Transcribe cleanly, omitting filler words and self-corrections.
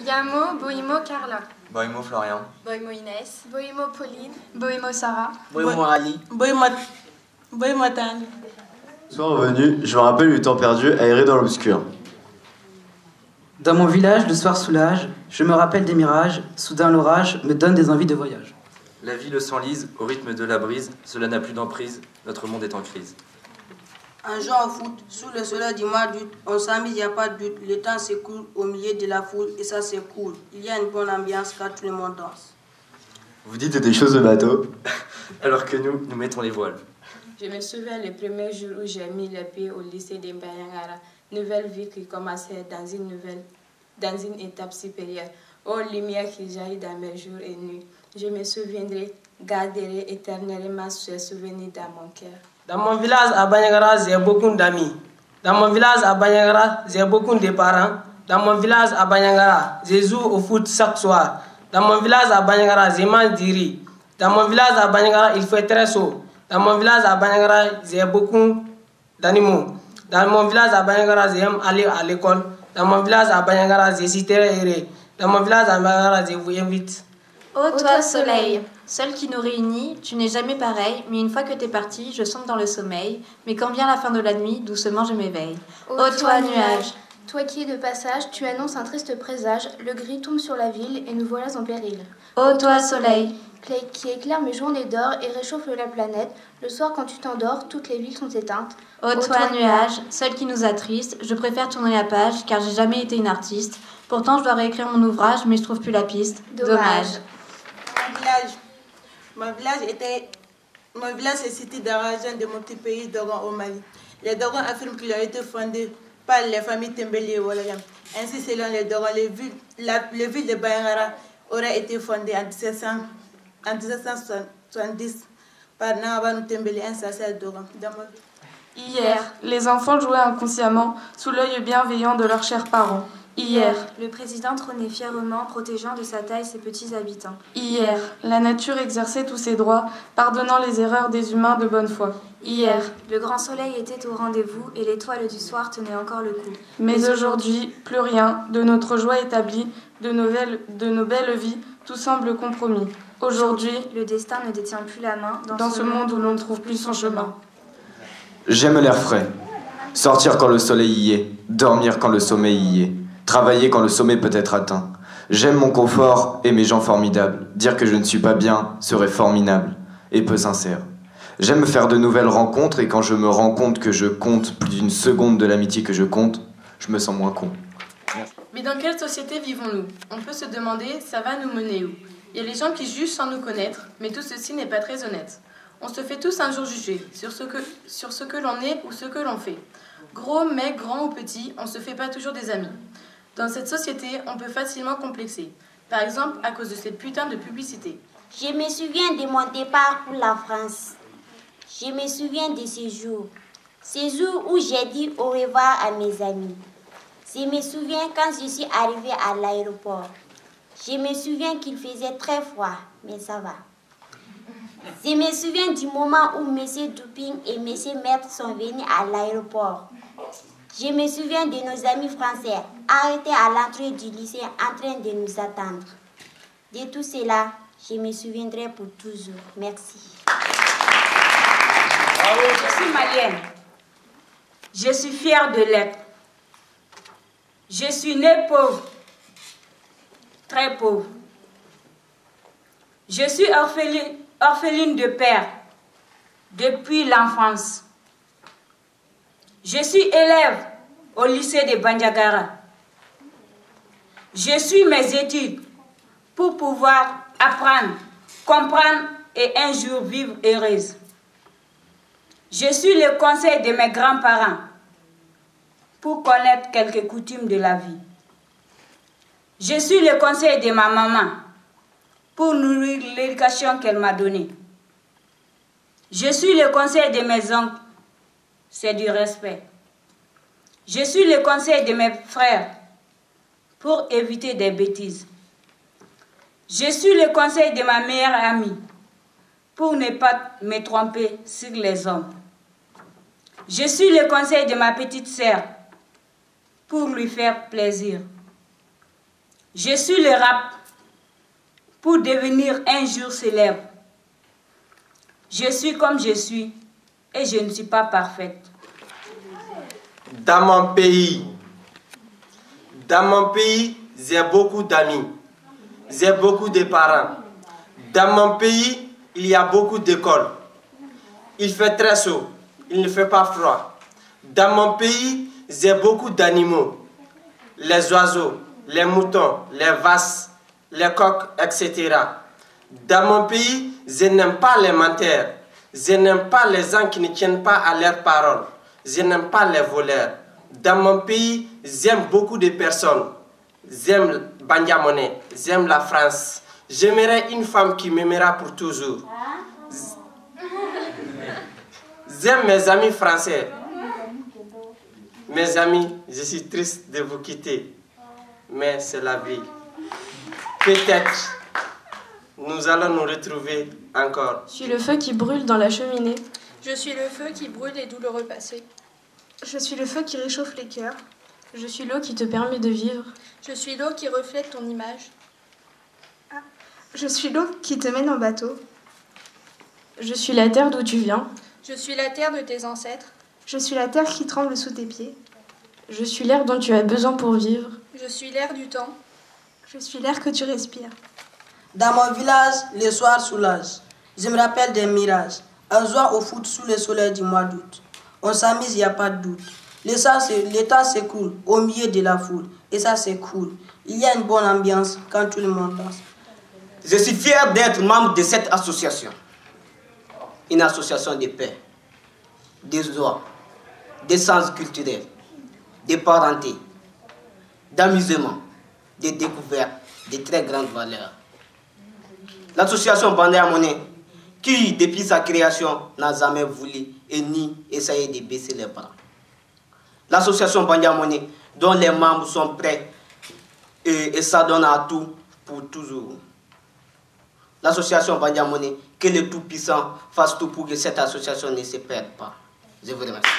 Gamo, Boimo, Carla. Boimo, Florian. Boimo, Inès. Boimo, Pauline. Boimo, Sarah. Boimo, Ali. Boimo, Tane. Soir revenu, je me rappelle du temps perdu aéré dans l'obscur. Dans mon village, le soir soulage, je me rappelle des mirages, soudain l'orage me donne des envies de voyage. La ville s'enlise au rythme de la brise, cela n'a plus d'emprise, notre monde est en crise. Un jour au foot, sous le soleil du mois d'août, on s'amuse, il n'y a pas de doute, le temps s'écoule au milieu de la foule et ça c'est cool. Il y a une bonne ambiance car tout le monde danse. Vous dites des choses de bateau, alors que nous mettons les voiles. Je me souviens le premier jour où j'ai mis les pieds au lycée de Mbayangara, nouvelle vie qui commençait dans une étape supérieure. Oh, lumière qui jaillit dans mes jours et nuits. Je me souviendrai, garderai éternellement ce souvenir dans mon cœur. Dans mon village à Banyagara, j'ai beaucoup d'amis. Dans mon village à Banyagara, j'ai beaucoup de parents. Dans mon village à Banyagara, je joue au foot chaque soir. Dans mon village à Banyagara, je mange du riz. Dans mon village à Banyagara, il fait très chaud. Dans mon village à Banyagara, j'ai beaucoup d'animaux. Dans mon village à Banyagara, j'aime aller à l'école. Dans mon village à Banyagara, je suis très heureux. Dans mon village à Banyagara, je vous invite. Ô toi soleil, seul qui nous réunit, tu n'es jamais pareil, mais une fois que t'es parti, je sombre dans le sommeil, mais quand vient la fin de la nuit, doucement je m'éveille. Ô toi nuage, toi qui es de passage, tu annonces un triste présage, le gris tombe sur la ville et nous voilà en péril. Ô toi soleil, qui éclaire mes journées d'or et réchauffe la planète, le soir quand tu t'endors, toutes les villes sont éteintes. Ô toi nuage, seul qui nous attriste, je préfère tourner la page car j'ai jamais été une artiste, pourtant je dois réécrire mon ouvrage mais je trouve plus la piste. Dommage. Mon village est cité dans la région de mon petit pays Dogon au Mali. Les Dogons affirment qu'il a été fondé par les familles Tembeli et Walayam. Ainsi, selon les Dogons, le ville de Banyagara aurait été fondée en 1770 par Nawabanou Tembeli, un sacerdoce Dogon. Hier, les enfants jouaient inconsciemment sous l'œil bienveillant de leurs chers parents. Hier, le président trônait fièrement, protégeant de sa taille ses petits habitants. Hier, la nature exerçait tous ses droits, pardonnant les erreurs des humains de bonne foi. Hier, le grand soleil était au rendez-vous et l'étoile du soir tenait encore le coup. Mais aujourd'hui, plus rien, de notre joie établie, de nos belles vies, tout semble compromis. Aujourd'hui, le destin ne détient plus la main dans ce monde où l'on ne trouve plus son chemin. J'aime l'air frais, sortir quand le soleil y est, dormir quand le sommeil y est. Travailler quand le sommet peut être atteint. J'aime mon confort et mes gens formidables. Dire que je ne suis pas bien serait formidable et peu sincère. J'aime faire de nouvelles rencontres et quand je me rends compte que je compte plus d'une seconde de l'amitié que je compte, je me sens moins con. Mais dans quelle société vivons-nous? On peut se demander, ça va nous mener où? Il y a les gens qui jugent sans nous connaître, mais tout ceci n'est pas très honnête. On se fait tous un jour juger sur ce que l'on est ou ce que l'on fait. Gros, maigre, grand ou petit, on ne se fait pas toujours des amis. Dans cette société, on peut facilement complexer. Par exemple, à cause de cette putain de publicité. Je me souviens de mon départ pour la France. Je me souviens de ces jours. Ces jours où j'ai dit au revoir à mes amis. Je me souviens quand je suis arrivée à l'aéroport. Je me souviens qu'il faisait très froid, mais ça va. Je me souviens du moment où M. Duping et M. Maître sont venus à l'aéroport. Je me souviens de nos amis français arrêtés à l'entrée du lycée en train de nous attendre. De tout cela, je me souviendrai pour toujours. Merci. Je suis malienne. Je suis fière de l'être. Je suis née pauvre, très pauvre. Je suis orpheline de père depuis l'enfance. Je suis élève au lycée de Bandiagara. Je suis mes études pour pouvoir apprendre, comprendre et un jour vivre heureuse. Je suis le conseil de mes grands-parents pour connaître quelques coutumes de la vie. Je suis le conseil de ma maman pour nourrir l'éducation qu'elle m'a donnée. Je suis le conseil de mes oncles, c'est du respect. Je suis le conseil de mes frères pour éviter des bêtises. Je suis le conseil de ma meilleure amie pour ne pas me tromper sur les hommes. Je suis le conseil de ma petite sœur pour lui faire plaisir. Je suis le rap pour devenir un jour célèbre. Je suis comme je suis et je ne suis pas parfaite. Dans mon pays, j'ai beaucoup d'amis. J'ai beaucoup de parents. Dans mon pays, il y a beaucoup d'écoles. Il fait très chaud, il ne fait pas froid. Dans mon pays, j'ai beaucoup d'animaux. Les oiseaux, les moutons, les vaches, les coqs, etc. Dans mon pays, je n'aime pas les menteurs. Je n'aime pas les gens qui ne tiennent pas à leurs paroles. Je n'aime pas les voleurs. Dans mon pays, j'aime beaucoup de personnes. J'aime Bandiamone, j'aime la France. J'aimerais une femme qui m'aimera pour toujours. J'aime mes amis français. Mes amis, je suis triste de vous quitter. Mais c'est la vie. Peut-être nous allons nous retrouver encore. Je suis le feu qui brûle dans la cheminée. Je suis le feu qui brûle les douloureux passés. Je suis le feu qui réchauffe les cœurs. Je suis l'eau qui te permet de vivre. Je suis l'eau qui reflète ton image. Je suis l'eau qui te mène en bateau. Je suis la terre d'où tu viens. Je suis la terre de tes ancêtres. Je suis la terre qui tremble sous tes pieds. Je suis l'air dont tu as besoin pour vivre. Je suis l'air du temps. Je suis l'air que tu respires. Dans mon village, les soirs soulagent. Je me rappelle des mirages. On joue au foot sous le soleil du mois d'août. On s'amuse, il n'y a pas de doute. L'état s'écoule au milieu de la foule. Et ça, c'est cool. Il y a une bonne ambiance quand tout le monde danse. Je suis fier d'être membre de cette association. Une association de paix, de joie, de sens culturel, de parenté, d'amusement, de découverte, de très grandes valeurs. L'association Bandiamone, qui depuis sa création n'a jamais voulu et ni essayé de baisser les bras. L'association Bandiamone, dont les membres sont prêts et s'adonnent à tout pour toujours. L'association Bandiamone, que le Tout-Puissant fasse tout pour que cette association ne se perde pas. Je vous remercie.